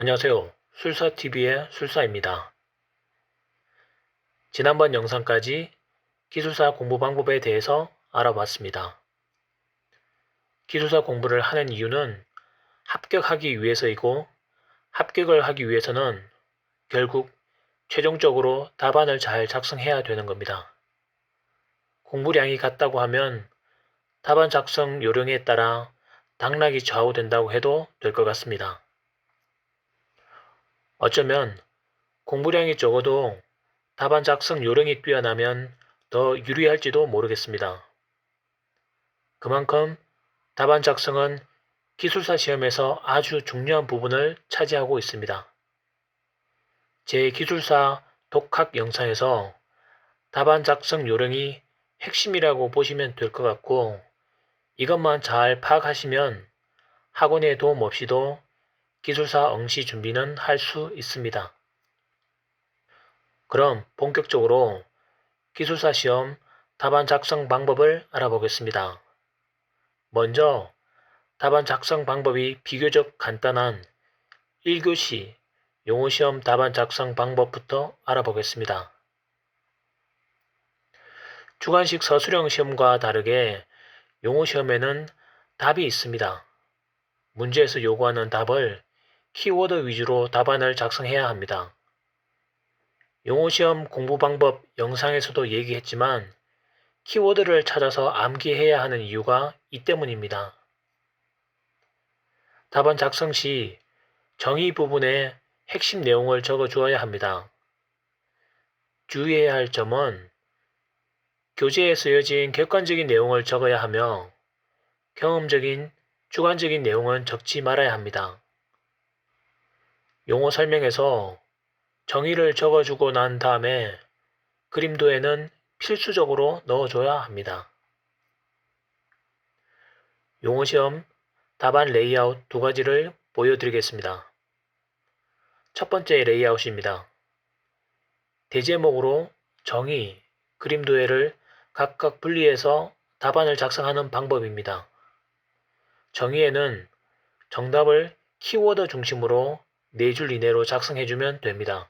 안녕하세요. 술사TV의 술사입니다. 지난번 영상까지 기술사 공부 방법에 대해서 알아봤습니다. 기술사 공부를 하는 이유는 합격하기 위해서이고, 합격을 하기 위해서는 결국 최종적으로 답안을 잘 작성해야 되는 겁니다. 공부량이 같다고 하면 답안 작성 요령에 따라 당락이 좌우된다고 해도 될 것 같습니다. 어쩌면 공부량이 적어도 답안 작성 요령이 뛰어나면 더 유리할지도 모르겠습니다. 그만큼 답안 작성은 기술사 시험에서 아주 중요한 부분을 차지하고 있습니다. 제 기술사 독학 영상에서 답안 작성 요령이 핵심이라고 보시면 될 것 같고, 이것만 잘 파악하시면 학원의 도움 없이도 기술사 응시 준비는 할 수 있습니다. 그럼 본격적으로 기술사 시험 답안 작성 방법을 알아보겠습니다. 먼저 답안 작성 방법이 비교적 간단한 1교시 용어시험 답안 작성 방법부터 알아보겠습니다. 주관식 서술형 시험과 다르게 용어시험에는 답이 있습니다. 문제에서 요구하는 답을 키워드 위주로 답안을 작성해야 합니다. 용어시험 공부 방법 영상에서도 얘기했지만 키워드를 찾아서 암기해야 하는 이유가 이 때문입니다. 답안 작성 시 정의 부분에 핵심 내용을 적어 주어야 합니다. 주의해야 할 점은 교재에 쓰여진 객관적인 내용을 적어야 하며 경험적인, 주관적인 내용은 적지 말아야 합니다. 용어 설명에서 정의를 적어주고 난 다음에 그림도에는 필수적으로 넣어줘야 합니다. 용어시험 답안 레이아웃 두 가지를 보여드리겠습니다. 첫 번째 레이아웃입니다. 대제목으로 정의, 그림도해를 각각 분리해서 답안을 작성하는 방법입니다. 정의에는 정답을 키워드 중심으로 4줄 이내로 작성해주면 됩니다.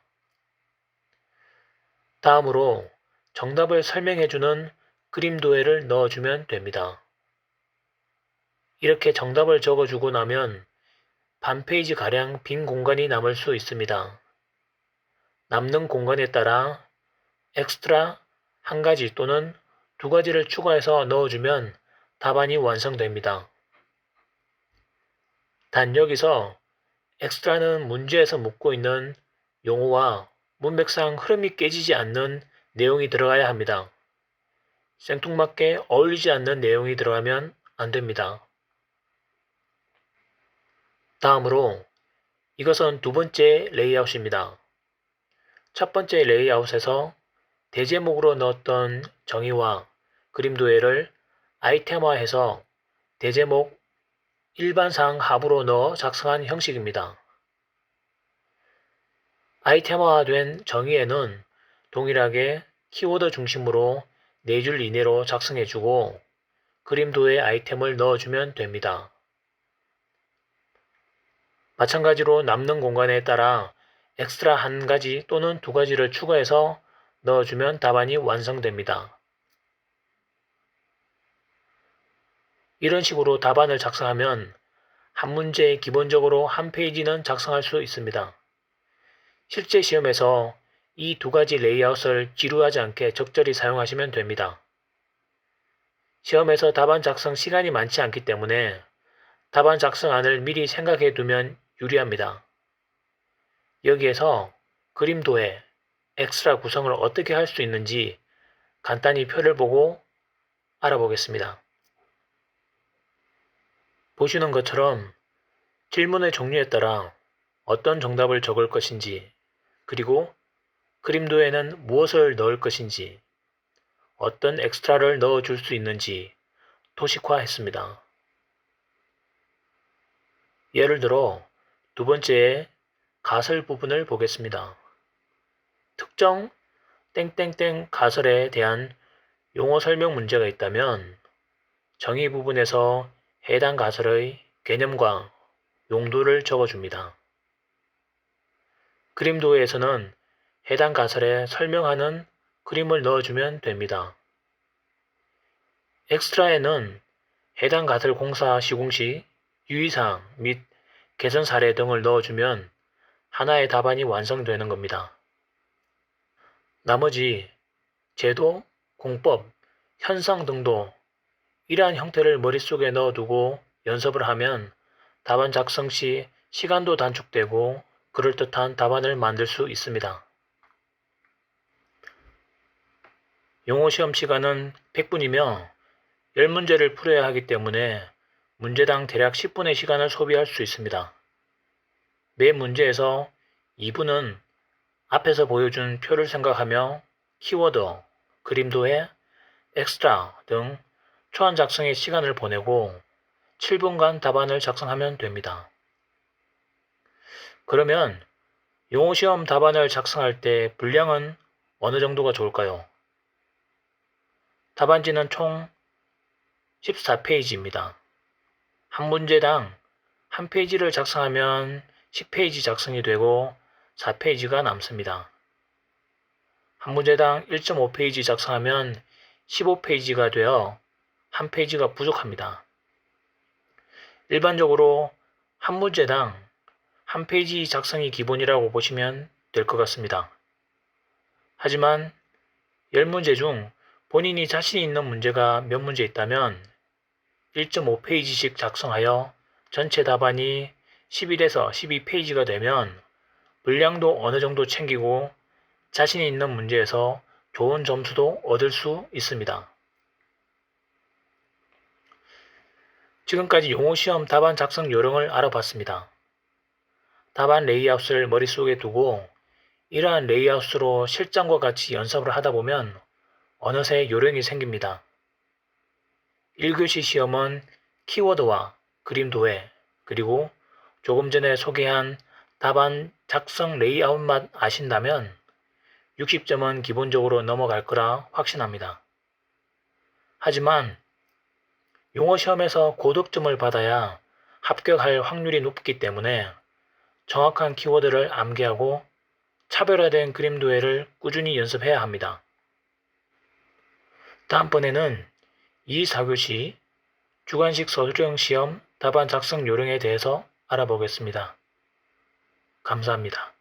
다음으로 정답을 설명해주는 그림도해를 넣어주면 됩니다. 이렇게 정답을 적어주고 나면 반 페이지가량 빈 공간이 남을 수 있습니다. 남는 공간에 따라 엑스트라 한 가지 또는 두 가지를 추가해서 넣어주면 답안이 완성됩니다. 단 여기서 엑스트라는 문제에서 묻고 있는 용어와 문맥상 흐름이 깨지지 않는 내용이 들어가야 합니다. 생뚱맞게 어울리지 않는 내용이 들어가면 안 됩니다. 다음으로 이것은 두 번째 레이아웃입니다. 첫 번째 레이아웃에서 대제목으로 넣었던 정의와 그림도해를 아이템화해서 대제목 일반사항 하부로 넣어 작성한 형식입니다. 아이템화된 정의에는 동일하게 키워드 중심으로 4줄 이내로 작성해주고 그림도해 아이템을 넣어주면 됩니다. 마찬가지로 남는 공간에 따라 엑스트라 한 가지 또는 두 가지를 추가해서 넣어주면 답안이 완성됩니다. 이런 식으로 답안을 작성하면 한 문제에 기본적으로 한 페이지는 작성할 수 있습니다. 실제 시험에서 이 두 가지 레이아웃을 지루하지 않게 적절히 사용하시면 됩니다. 시험에서 답안 작성 시간이 많지 않기 때문에 답안 작성안을 미리 생각해 두면 유리합니다. 여기에서 그림도해, 엑스트라 구성을 어떻게 할 수 있는지 간단히 표를 보고 알아보겠습니다. 보시는 것처럼 질문의 종류에 따라 어떤 정답을 적을 것인지, 그리고 그림도에는 무엇을 넣을 것인지, 어떤 엑스트라를 넣어줄 수 있는지 도식화했습니다. 예를 들어 두 번째의 가설 부분을 보겠습니다. 특정 땡땡땡 가설에 대한 용어 설명 문제가 있다면 정의 부분에서 해당 가설의 개념과 용도를 적어줍니다. 그림 도에서는 해당 가설에 설명하는 그림을 넣어주면 됩니다. 엑스트라에는 해당 가설 공사 시공 시 유의사항 및 개선 사례 등을 넣어주면 하나의 답안이 완성되는 겁니다. 나머지 제도, 공법, 현상 등도 이러한 형태를 머릿속에 넣어두고 연습을 하면 답안 작성 시 시간도 단축되고 그럴듯한 답안을 만들 수 있습니다. 영어 시험 시간은 100분이며 10문제를 풀어야 하기 때문에 문제당 대략 10분의 시간을 소비할 수 있습니다. 매 문제에서 2분은 앞에서 보여준 표를 생각하며 키워드, 그림도해, 엑스트라 등 초안 작성에 시간을 보내고 7분간 답안을 작성하면 됩니다. 그러면 영어 시험 답안을 작성할 때 분량은 어느 정도가 좋을까요? 답안지는 총 14페이지입니다. 한 문제당 한 페이지를 작성하면 10페이지 작성이 되고 4페이지가 남습니다. 한 문제당 1.5페이지 작성하면 15페이지가 되어 한 페이지가 부족합니다. 일반적으로 한 문제당 한 페이지 작성이 기본이라고 보시면 될 것 같습니다. 하지만 10문제 중 본인이 자신 있는 문제가 몇 문제 있다면 1.5페이지씩 작성하여 전체 답안이 11에서 12페이지가 되면 분량도 어느 정도 챙기고 자신 있는 문제에서 좋은 점수도 얻을 수 있습니다. 지금까지 영어시험 답안 작성 요령을 알아봤습니다. 답안 레이아웃을 머릿속에 두고 이러한 레이아웃으로 실장과 같이 연습을 하다 보면 어느새 요령이 생깁니다. 1교시 시험은 키워드와 그림 도해 그리고 조금 전에 소개한 답안 작성 레이아웃만 아신다면 60점은 기본적으로 넘어갈 거라 확신합니다. 하지만 영어 시험에서 고득점을 받아야 합격할 확률이 높기 때문에 정확한 키워드를 암기하고 차별화된 그림 도해를 꾸준히 연습해야 합니다. 다음번에는 4교시 주관식 서술형 시험 답안 작성 요령에 대해서 알아보겠습니다. 감사합니다.